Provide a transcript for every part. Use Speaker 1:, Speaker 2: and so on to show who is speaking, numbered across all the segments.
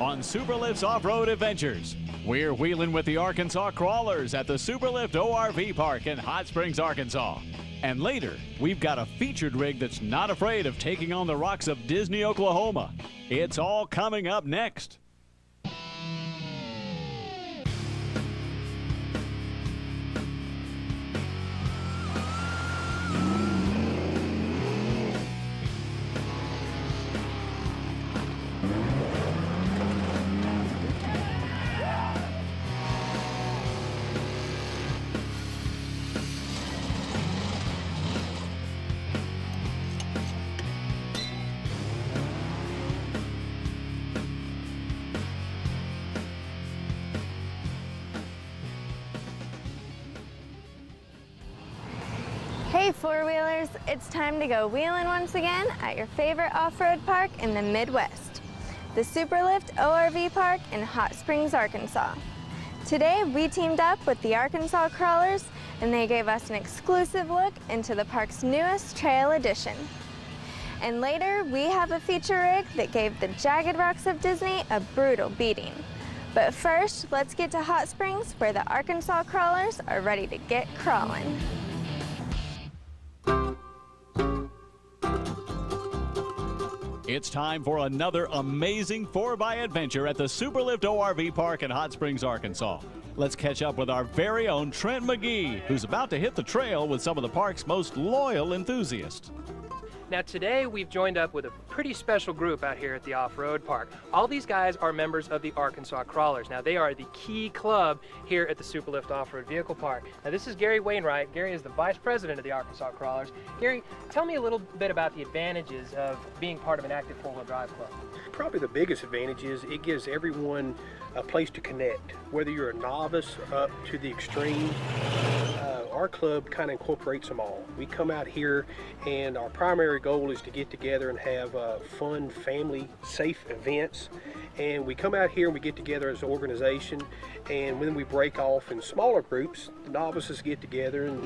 Speaker 1: on Superlift's Off-Road Adventures. We're wheeling with the Arkansas Crawlers at the Superlift ORV Park in Hot Springs, Arkansas. And later, we've got a featured rig that's not afraid of taking on the rocks of Disney, Oklahoma. It's all coming up next.
Speaker 2: Hey four-wheelers, it's time to go wheeling once again at your favorite off-road park in the Midwest, the Superlift ORV Park in Hot Springs, Arkansas. Today we teamed up with the Arkansas Crawlers and they gave us an exclusive look into the park's newest trail edition. And later we have a feature rig that gave the jagged rocks of Disney a brutal beating. But first, let's get to Hot Springs where the Arkansas Crawlers are ready to get crawling.
Speaker 1: It's time for another amazing 4x adventure at the Superlift ORV Park in Hot Springs, Arkansas. Let's catch up with our very own Trent McGee, who's about to hit the trail with some of the park's most loyal enthusiasts.
Speaker 3: Now today we've joined up with a pretty special group out here at the off-road park. All these guys are members of the Arkansas Crawlers. Now they are the key club here at the Superlift Off-Road Vehicle Park. Now this is Gary Wainwright. Gary is the vice president of the Arkansas Crawlers. Gary, tell me a little bit about the advantages of being part of an active four-wheel drive club.
Speaker 4: Probably the biggest advantage is it gives everyone a place to connect, whether you're a novice up to the extreme. Our club kind of incorporates them all. We come out here and our primary goal is to get together and have fun, family, safe events. And we come out here and we get together as an organization, and when we break off in smaller groups, the novices get together in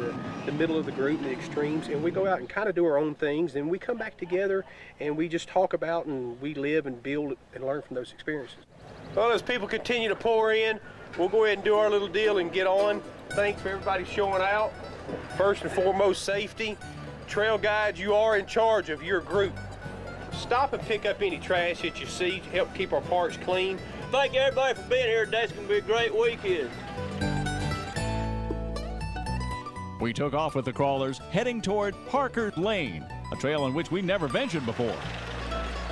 Speaker 4: the middle of the group, the extremes, and we go out and kind of do our own things. And we come back together and we just talk about and we live and build and learn from those experiences. Well, as people continue to pour in, we'll go ahead and do our little deal and get on. Thanks for everybody showing out. First and foremost, safety. Trail guides, you are in charge of your group. Stop and pick up any trash that you see to help keep our parks clean.
Speaker 5: Thank everybody for being here today. It's going to be a great weekend.
Speaker 1: We took off with the Crawlers, heading toward Parker Lane, a trail in which we never ventured before.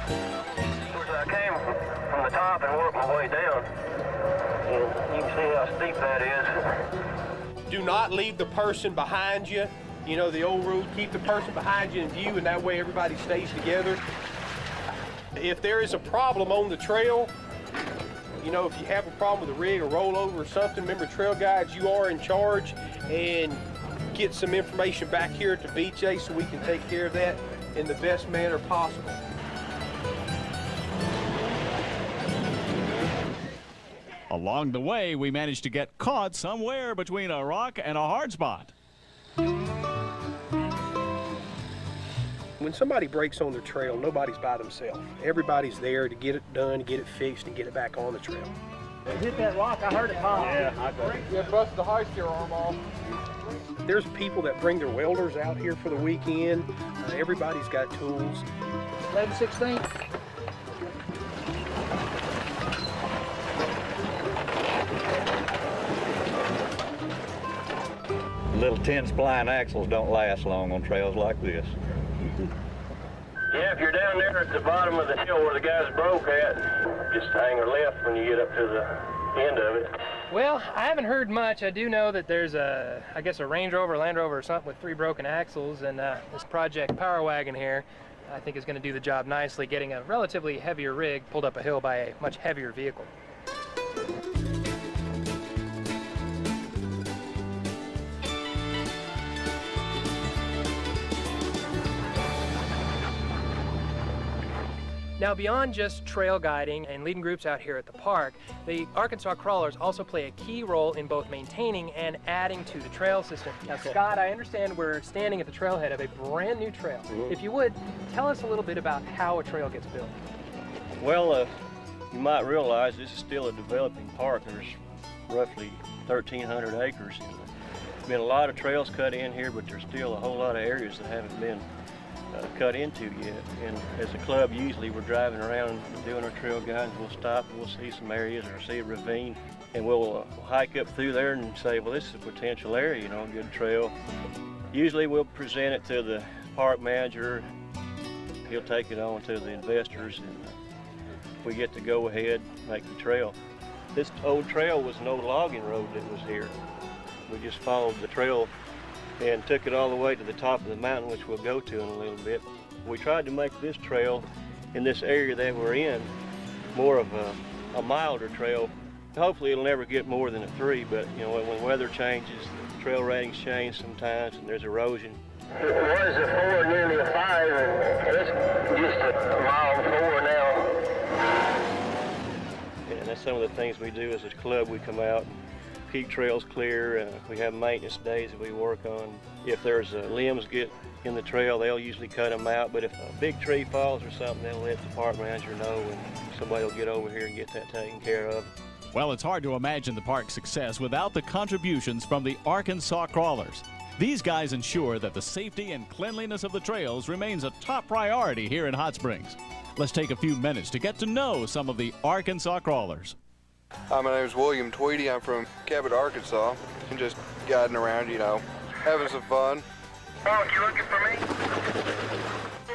Speaker 6: I came from the top and worked my way down. And you can see how steep that is.
Speaker 4: Do not leave the person behind you. You know, the old rule, keep the person behind you in view, and that way everybody stays together. If there is a problem on the trail, you know, if you have a problem with a rig or rollover or something, remember trail guides, you are in charge, and get some information back here at the BJ so we can take care of that in the best manner possible.
Speaker 1: Along the way, we managed to get caught somewhere between a rock and a hard spot.
Speaker 4: When somebody breaks on the trail, nobody's by themselves. Everybody's there to get it done, get it fixed, and get it back on the trail.
Speaker 5: Hit that rock, I heard it pop. Yeah, I did.
Speaker 3: You busted the high steer arm off.
Speaker 4: There's people that bring their welders out here for the weekend. Everybody's got tools.
Speaker 5: 11/16.
Speaker 7: Little 10-spline axles don't last long on trails like this.
Speaker 6: Yeah, if you're down there at the bottom of the hill where the guys broke at, just hang a left when you get up to the end of it.
Speaker 3: Well, I haven't heard much. I do know that there's I guess a Range Rover, Land Rover or something with 3 broken axles, and this Project Power Wagon here I think is going to do the job nicely, getting a relatively heavier rig pulled up a hill by a much heavier vehicle. Now, beyond just trail guiding and leading groups out here at the park, the Arkansas Crawlers also play a key role in both maintaining and adding to the trail system. Now, Scott, I understand we're standing at the trailhead of a brand new trail. If you would, tell us a little bit about how a trail gets built.
Speaker 7: Well,
Speaker 8: You might realize this is still a developing park. There's roughly 1,300 acres. There's been a lot of trails cut in here, but there's still a whole lot of areas that haven't been cut into yet. And as a club, usually we're driving around doing our trail guides. We'll stop and we'll see some areas or see a ravine, and we'll hike up through there and say, well, this is a potential area, you know, a good trail. Usually we'll present it to the park manager. He'll take it on to the investors, and we get to go ahead and make the trail. This old trail was an old logging road that was here. We just followed the trail and took it all the way to the top of the mountain, which we'll go to in a little bit. We tried to make this trail in this area that we're in more of a milder trail. Hopefully it'll never get more than a 3, but you know, when weather changes, the trail ratings change sometimes and there's erosion.
Speaker 6: It was a 4, nearly a 5, and it's just a mile 4 now.
Speaker 8: And that's some of the things we do as a club. We come out and keep trails clear. We have maintenance days that we work on. If there's limbs get in the trail, they'll usually cut them out. But if a big tree falls or something, they'll let the park manager know, and somebody will get over here and get that taken care of.
Speaker 1: Well, it's hard to imagine the park's success without the contributions from the Arkansas Crawlers. These guys ensure that the safety and cleanliness of the trails remains a top priority here in Hot Springs. Let's take a few minutes to get to know some of the Arkansas Crawlers.
Speaker 9: Hi, my name is William Tweedy. I'm from Cabot, Arkansas. I'm just guiding around, you know, having some fun.
Speaker 6: Oh, you looking for me?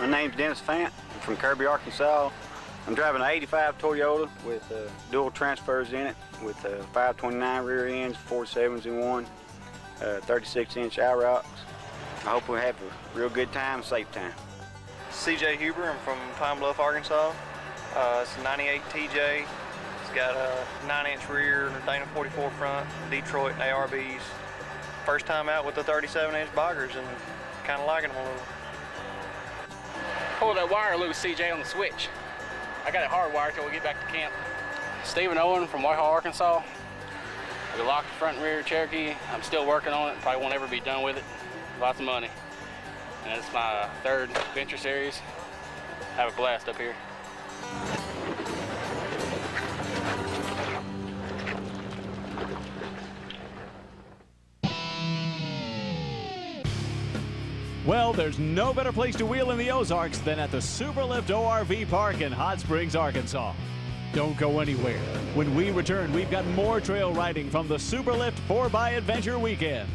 Speaker 10: My name's Dennis Fant. I'm from Kirby, Arkansas. I'm driving an 85 Toyota with dual transfers in it, with 529 rear ends, 47s in one, 36-inch outrocks. I hope we have a real good time, safe time.
Speaker 11: CJ Huber. I'm from Pine Bluff, Arkansas. It's a 98 TJ. It's got a 9-inch rear, Dana 44 front, Detroit and ARBs. First time out with the 37-inch boggers and kind of liking them a little.
Speaker 12: Pull that wire loose, CJ, on the switch. I got it hardwired till we get back to camp. Stephen Owen from Whitehall, Arkansas. We locked the front and rear Cherokee. I'm still working on it. Probably won't ever be done with it. Lots of money. And it's my 3rd Venture Series. Have a blast up here.
Speaker 1: Well, there's no better place to wheel in the Ozarks than at the Superlift ORV Park in Hot Springs, Arkansas. Don't go anywhere. When we return, we've got more trail riding from the Superlift 4x Adventure Weekend.